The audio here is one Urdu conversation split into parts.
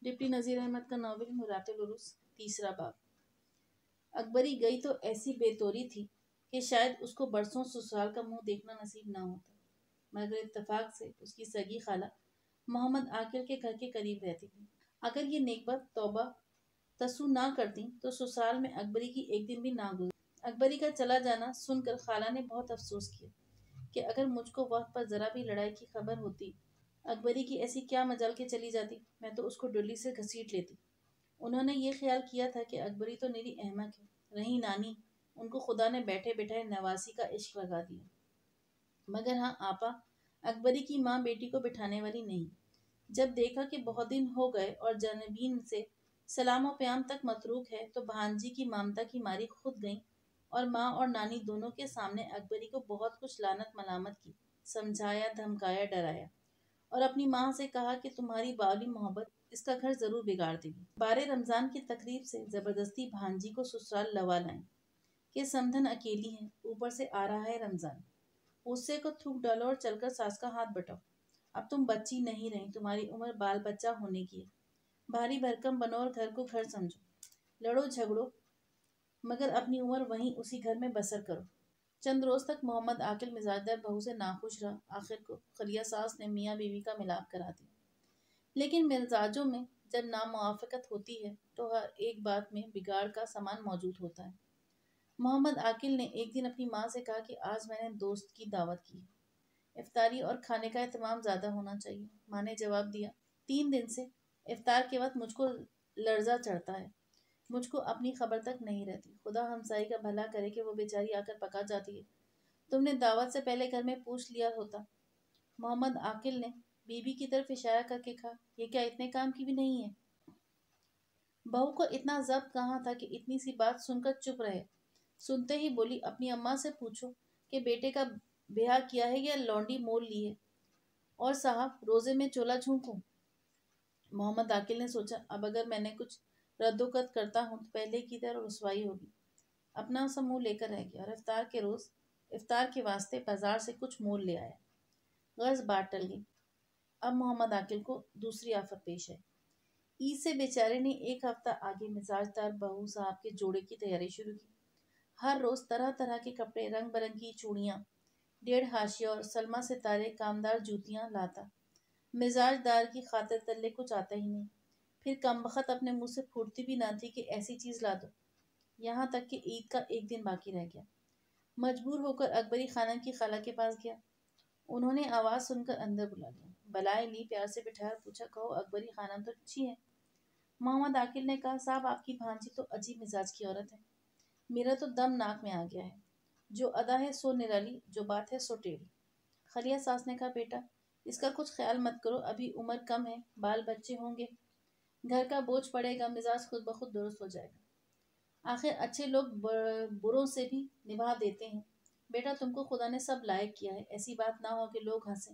ڈپٹی نذیر احمد کا ناول مرات العروس، تیسرا باب۔ اکبری گئی تو ایسی بے توری تھی کہ شاید اس کو برسوں سسرال کا منہ دیکھنا نصیب نہ ہوتا، مگر اتفاق سے اس کی سگی خالہ محمد عاقل کے گھر کے قریب رہتی تھی۔ اگر یہ نیکبخت توبہ تسو نہ کرتی تو سسرال میں اکبری کی ایک دن بھی نہ گزرتی۔ اکبری کا چلا جانا سن کر خالہ نے بہت افسوس کیا کہ اگر مجھ کو وقت پر ذرا بھی لڑائی کی خبر ہوتی، اکبری کی ایسی کیا مجال کے چلی جاتی، میں تو اس کو ڈولی سے گھسیٹ لیتی۔ انہوں نے یہ خیال کیا تھا کہ اکبری تو نیری احمق ہے، رہی نانی، ان کو خدا نے بیٹھے بیٹھے نواسی کا عشق لگا دیا۔ مگر ہاں آپا، اکبری کی ماں بیٹی کو بٹھانے والی نہیں۔ جب دیکھا کہ بہت دن ہو گئے اور جانبین سے سلام و پیام تک متروک ہے تو بھانجی کی ممتا کی ماری خود گئیں اور ماں اور نانی دونوں کے سامنے اکبری کو بہت کچھ لعنت ملامت کی، سمجھایا، دھمکایا، ڈرایا، اور اپنی ماں سے کہا کہ تمہاری باولی محبت اس کا گھر ضرور بگاڑ دے گی۔ بارہ رمضان کی تقریب سے زبردستی بھانجی کو سسرال لوا لائیں کہ سمدھن اکیلی ہیں، اوپر سے آ رہا ہے رمضان، غصے کو تھوک ڈالو اور چل کر ساس کا ہاتھ بٹاؤ۔ اب تم بچی نہیں رہی، تمہاری عمر بال بچہ ہونے کی ہے، بھاری بھرکم بنو اور گھر کو گھر سمجھو، لڑو جھگڑو مگر اپنی عمر وہیں اسی گھر میں بسر کرو۔ چند روز تک محمد عاقل مزاجدار بہو سے ناخوش رہا، آخر کو خلیہ ساس نے میاں بیوی کا ملاپ کرا دیا۔ لیکن مزاجوں میں جب ناموافقت ہوتی ہے تو ہر ایک بات میں بگاڑ کا سامان موجود ہوتا ہے۔ محمد عاقل نے ایک دن اپنی ماں سے کہا کہ آج میں نے دوست کی دعوت کی ہے، افطاری اور کھانے کا اہتمام زیادہ ہونا چاہیے۔ ماں نے جواب دیا، 3 دن سے افطار کے وقت مجھ کو لرزہ چڑھتا ہے، مجھ کو اپنی خبر تک نہیں رہتی، خدا ہمسائی کا بھلا کرے کہ وہ بیچاری آ کر پکا جاتی ہے، تم نے دعوت سے پہلے گھر میں پوچھ لیا ہوتا۔ محمد عاقل نے بی بی کی طرف اشارہ کر کے کہا، یہ کیا اتنے کام کی بھی نہیں ہے؟ بہو کو اتنا ضبط کہاں تھا کہ اتنی سی بات سن کر چپ رہے۔ سنتے ہی بولی، اپنی اماں سے پوچھو کہ بیٹے کا بیاہ کیا ہے یا لونڈی مول لی ہے، اور صاحب روزے میں چولا جھونکوں۔ محمد عاقل نے سوچا، اب اگر میں نے کچھ رد و قط کرتا ہوں تو پہلے کی طرح رسوائی ہوگی۔ اپنا سا منہ لے کر رہ گیا اور افطار کے روز افطار کے واسطے بازار سے کچھ مول لے آیا۔ غرض بات ٹل گئی۔ اب محمد عاقل کو دوسری آفت پیش ہے۔ عید سے بیچارے نے ایک ہفتہ آگے مزاجدار بہو صاحب کے جوڑے کی تیاری شروع کی۔ ہر روز طرح طرح کے کپڑے، رنگ برنگی چوڑیاں، 1.5 حاشیہ اور سلما ستارے کامدار جوتیاں لاتا۔ مزاج دار کی خاطر تلے کچھ آتا ہی نہیں، پھر کمبخت اپنے منہ سے پھوٹتی بھی نہ تھی کہ ایسی چیز لا دو۔ یہاں تک کہ عید کا ایک دن باقی رہ گیا، مجبور ہو کر اکبری خانم کی خالہ کے پاس گیا۔ انہوں نے آواز سن کر اندر بلا لیا، بلائے لی، پیار سے بٹھایا اور پوچھا، کہو اکبری خانم تو اچھی ہے؟ محمد عاقل نے کہا، صاحب آپ کی بھانجی تو عجیب مزاج کی عورت ہے، میرا تو دم ناک میں آ گیا ہے، جو ادا ہے سو نرالی، جو بات ہے سو ٹیڑھی۔ خلیہ ساس نے کہا، بیٹا اس کا کچھ خیال مت کرو، ابھی عمر کم ہے، بال بچے ہوں گے، گھر کا بوجھ پڑے گا، مزاج خود بخود درست ہو جائے گا، آخر اچھے لوگ بروں سے بھی نبھا دیتے ہیں۔ بیٹا تم کو خدا نے سب لائق کیا ہے، ایسی بات نہ ہو کہ لوگ ہنسیں،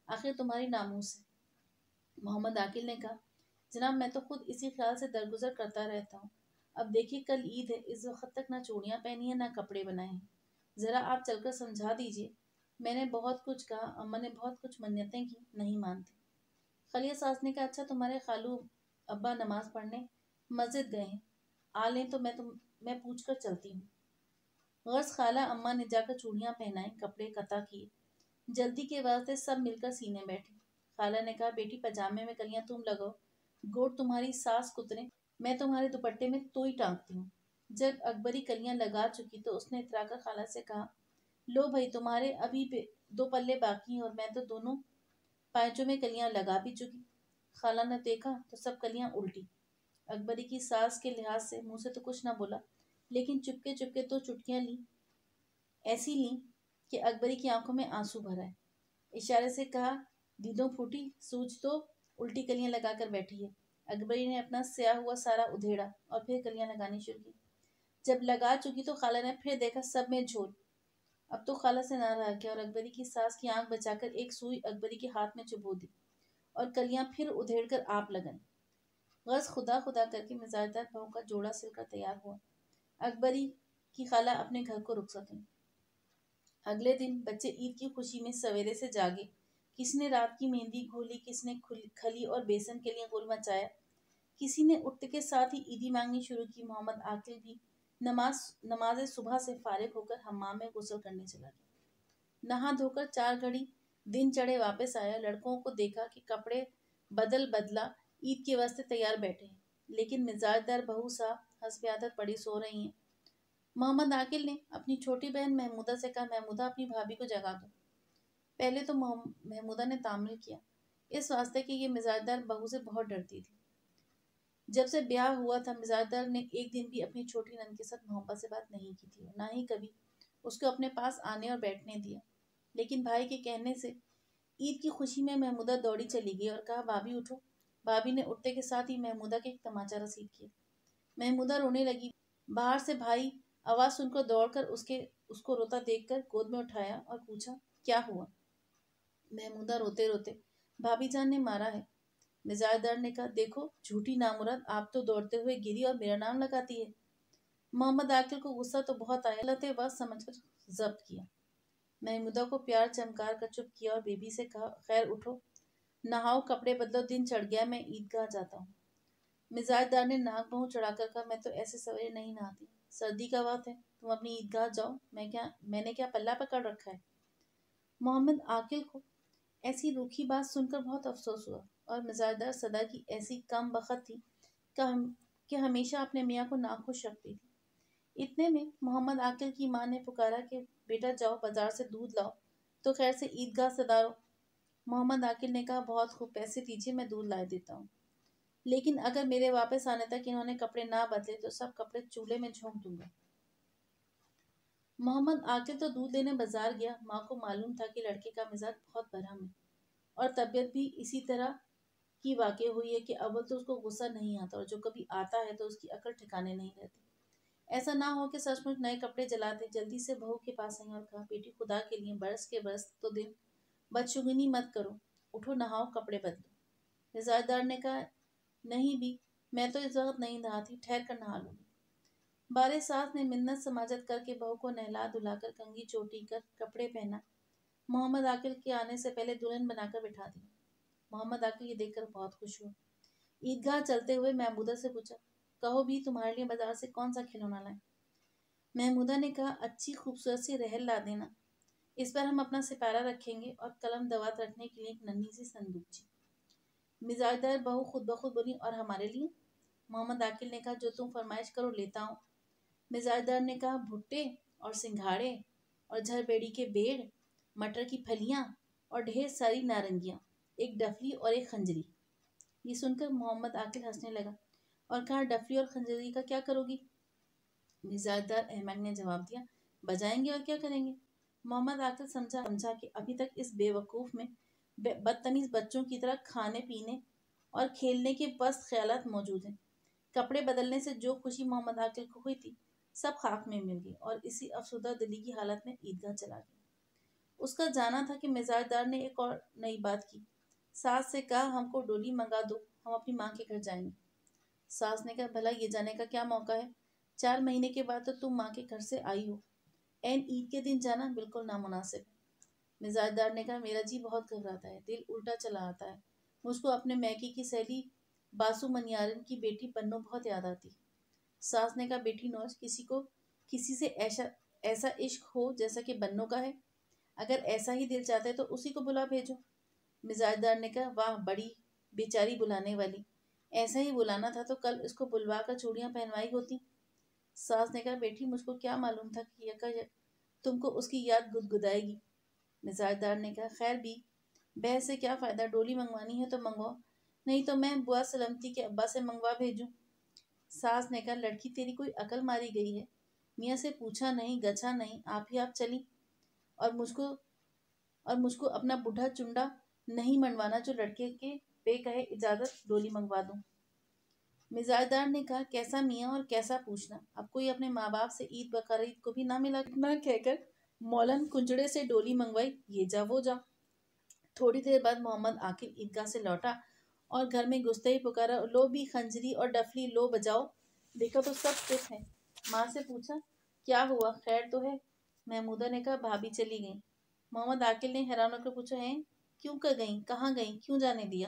آخر تمہاری ناموس ہے۔ محمد عاقل نے کہا، جناب میں تو خود اسی خیال سے درگزر کرتا رہتا ہوں، اب دیکھیے کل عید ہے، اس وقت تک نہ چوڑیاں پہنی ہیں نہ کپڑے بنائے ہیں، ذرا آپ چل کر سمجھا دیجئے۔ میں نے بہت کچھ کہا، اماں نے بہت کچھ منتیں کی، نہیں مانتی۔ خلیہ ساس نے کہا، اچھا تمہارے خالو ابا نماز پڑھنے مسجد گئے ہیں، آ لیں تو میں پوچھ کر چلتی ہوں۔ غرض خالہ اماں نے جا کر چوڑیاں پہنائیں، کپڑے قطع کیے، جلدی کے واسطے سب مل کر سینے بیٹھے۔ خالہ نے کہا، بیٹی پاجامے میں کلیاں تم لگاؤ، گوٹ تمہاری ساس کترے، میں تمہارے دوپٹے میں توئی ٹانگتی ہوں۔ جب اکبری کلیاں لگا چکی تو اس نے اترا کر خالہ سے کہا، لو بھائی تمہارے ابھی 2 پلے باقی ہیں اور میں تو دونوں پائچوں میں کلیاں لگا بھی چکی۔ خالہ نے دیکھا تو سب کلیاں الٹی۔ اکبری کی ساس کے لحاظ سے منہ سے تو کچھ نہ بولا، لیکن چپکے چپکے 2 چٹکیاں لیں، ایسی لیں کہ اکبری کی آنکھوں میں آنسو بھر آئے۔ اشارے سے کہا، دیدوں پھوٹی، سوج تو الٹی کلیاں لگا کر بیٹھی ہے۔ اکبری نے اپنا سیاہ ہوا سارا ادھیڑا اور پھر کلیاں لگانی شروع کی۔ جب لگا چکی تو خالہ نے پھر دیکھا سب میں جھول۔ اب تو خالہ سے نہ رہا گیا اور اکبری کی ساس کی آنکھ بچا کر ایک سوئی اکبری کے ہاتھ میں چبو دی اور کلیاں پھر ادھیڑ کر آپ لگائیں۔ غرض خدا خدا کر کے مزاجدار بہو کا جوڑا سل کر تیار ہوا۔ اکبری کی خالہ اپنے گھر کو رخصت ہوئی۔ اگلے دن بچے عید کی خوشی میں سویرے سے جاگے، کس نے رات کی مہندی گھولی، کس نے کھلی اور بیسن کے لیے گل مچایا، کسی نے اٹھتے کے ساتھ ہی عیدی مانگنی شروع کی۔ محمد عاقل بھی نماز صبح سے فارغ ہو کر حمام میں غسل کرنے چلا گیا۔ نہا دھو کر 4 گھڑی دن چڑھے واپس آیا۔ لڑکوں کو دیکھا کہ کپڑے بدلا عید کے واسطے تیار بیٹھے ہیں، لیکن مزاج دار بہو صاحب حسب عادت پڑی سو رہی ہیں۔ محمد عاقل نے اپنی چھوٹی بہن محمودہ سے کہا، محمودہ اپنی بھابھی کو جگا دو۔ پہلے تو محمودہ نے تعمل کیا، اس واسطے کہ یہ مزاج دار بہو سے بہت ڈرتی تھی۔ جب سے بیاہ ہوا تھا مزاج دار نے ایک دن بھی اپنی چھوٹی نند کے ساتھ محبت سے بات نہیں کی تھی، نہ ہی کبھی اس کو اپنے پاس آنے اور بیٹھنے دیا۔ لیکن بھائی کے کہنے سے عید کی خوشی میں محمودہ دوڑی چلی گئی اور کہا، بھابھی اٹھو۔ بھابھی نے اٹھتے کے ساتھ ہی محمودہ کے ایک تماچا رسید کیا۔ محمودہ رونے لگی۔ باہر سے بھائی آواز سن کر دوڑ کر اس کو روتا دیکھ کر گود میں اٹھایا اور پوچھا، کیا ہوا؟ محمودہ روتے روتے، بھابھی جان نے مارا ہے۔ مزاج دار نے کہا، دیکھو جھوٹی نامراد، آپ تو دوڑتے ہوئے گری اور میرا نام لگاتی ہے۔ محمد عاقل کو غصہ تو بہت آیا، غلط وقت سمجھ کر ضبط کیا۔ محمودہ کو پیار چمکار کر چپ کیا اور بیبی سے کہا، خیر اٹھو، نہاؤ، کپڑے بدلو، دن چڑھ گیا، میں عیدگاہ جاتا ہوں۔ مزاج دار نے ناک بہو چڑھا کر کہا، میں تو ایسے سویرے نہیں نہاتی، سردی کا وقت ہے، تم اپنی عیدگاہ جاؤ، میں نے کیا پلہ پکڑ رکھا ہے؟ محمد عاقل کو ایسی روکھی بات سن کر بہت افسوس ہوا، اور مزاج دار سدا کی ایسی کم بخت تھی کہ ہمیشہ اپنے میاں کو ناخوش رکھتی تھی۔ اتنے میں محمد عاقل کی ماں نے پکارا کہ بیٹا جاؤ بازار سے دودھ لاؤ تو خیر سے عیدگاہ سدھارو۔ محمد عاقل نے کہا، بہت خوب، پیسے دیجیے، میں دودھ لائے دیتا ہوں، لیکن اگر میرے واپس آنے تک انہوں نے کپڑے نہ بدلے تو سب کپڑے چولہے میں جھونک دوں گا۔ محمد عاقل تو دودھ لینے بازار گیا۔ ماں کو معلوم تھا کہ لڑکے کا مزاج بہت برہم ہے اور طبیعت بھی اسی طرح کی واقع ہوئی ہے کہ اول تو اس کو غصہ نہیں آتا اور جو کبھی آتا ہے تو اس کی عقل ٹھکانے نہیں رہتی۔ ایسا نہ ہو کہ سچ مچ نئے کپڑے جلا دے۔ جلدی سے بہو کے پاس آئی اور کہا، بیٹی خدا کے لیے برس کے برس تو دن، بدشگونی مت کرو، اٹھو نہاؤ، کپڑے بدلو۔ مزاج دار نے کہا، نہیں بھی، میں تو اس وقت نہیں نہاتی، ٹھہر کر نہا لوں گی۔ بارے ساس نے منت سماجت کر کے بہو کو نہلا دھلا کر کنگھی چوٹی کر کپڑے پہنا محمد عاقل کے آنے سے پہلے دلہن بنا کر بٹھا دیا۔ محمد عاقل یہ دیکھ کر بہت خوش ہوا۔ عیدگاہ چلتے ہوئے محمودہ سے پوچھا، کہو بھی تمہارے لیے بازار سے کون سا کھلونا لائیں؟ محمودہ نے کہا، اچھی خوبصورت سی رحل لا دینا، اس پر ہم اپنا سپارہ رکھیں گے اور قلم دوات رکھنے کے لیے ایک ننھی سی صندوقچی۔ مزاج دار بہو خود بخود بولی، اور ہمارے لیے؟ محمد عاقل نے کہا، جو تم فرمائش کرو لیتا ہوں۔ مزاج دار نے کہا، بھٹے اور سنگھاڑے اور جھر بیڑی کے بیڑ، مٹر کی پھلیاں اور ڈھیر ساری نارنگیاں، ایک ڈفلی اور ایک خنجری۔ یہ سن کر محمد عاقل ہنسنے لگا اور کہا، ڈفلی اور خنجری کا کیا کرو گی؟ مزاج دار احمق نے جواب دیا، بجائیں گے اور کیا کریں گے۔ محمد عاقل سمجھا کہ ابھی تک اس بے وقوف میں بدتمیز بچوں کی طرح کھانے پینے اور کھیلنے کے پست خیالات موجود ہیں۔ کپڑے بدلنے سے جو خوشی محمد عاقل کو ہوئی تھی سب خاک میں مل گئی اور اسی افسردہ دلی کی حالت میں عیدگاہ چلا گیا۔ اس کا جانا تھا کہ مزاج دار نے ایک اور نئی بات کی۔ ساس سے کہا، ہم کو ڈولی منگا دو، ہم اپنی ماں کے گھر جائیں گے۔ ساس نے کہا، بھلا یہ جانے کا کیا موقع ہے؟ 4 مہینے کے بعد تو تم ماں کے گھر سے آئی ہو، عین عید کے دن جانا بالکل نامناسب ہے۔ مزاج دار نے کہا، میرا جی بہت گھبراتا ہے، دل الٹا چلا آتا ہے، مجھ کو اپنے میکے کی سہیلی باسو منیارن کی بیٹی بنو بہت یاد آتی۔ ساس نے کہا، بیٹی نوش، کسی سے ایسا عشق ہو جیسا کہ بنو کا ہے، اگر ایسا ہی دل چاہتا ہے تو اسی کو بلا بھیجو۔ مزاج دار نے کہا، واہ بڑی بیچاری بلانے والی، ایسا ہی بلانا تھا تو کل اس کو بلوا کر چوڑیاں پہنوائی ہوتی۔ ساس نے کہا، بیٹی مجھ کو کیا معلوم تھا کہ تم کو اس کی یاد گدگدائے گی۔ مزاج دار نے کہا، خیر بھی بحث سے کیا فائدہ، ڈولی منگوانی ہے تو منگواؤ، نہیں تو میں بوا سلمتی کے ابا سے منگوا بھیجوں۔ ساس نے کہا، لڑکی تیری کوئی عقل ماری گئی ہے، میاں سے پوچھا نہیں گچھا نہیں، آپ چلی اور مجھ کو اپنا بوڑھا چنڈا نہیں منوانا جو لڑکے کے پہ کہے اجازت ڈولی منگوا دوں۔ مزاج دار نے کہا، کیسا میاں اور کیسا پوچھنا، اب کوئی اپنے ماں باپ سے عید بقرعید کو بھی نہ ملا نہ کہہ کر مولن کنجڑے سے ڈولی منگوائی، یہ جا وہ جا۔ تھوڑی دیر بعد محمد عاقل عیدگاہ سے لوٹا اور گھر میں گھستے ہی پکارا، لو بھی خنجری اور ڈفلی لو بجاؤ۔ دیکھا تو سب چپ ہیں۔ ماں سے پوچھا، کیا ہوا، خیر تو ہے؟ محمودہ نے کہا، بھابھی چلی گئیں۔ محمد عاقل نے حیران ہو کر پوچھا، ہیں کیوں کر گئیں، کہاں گئیں، کیوں جانے دیا؟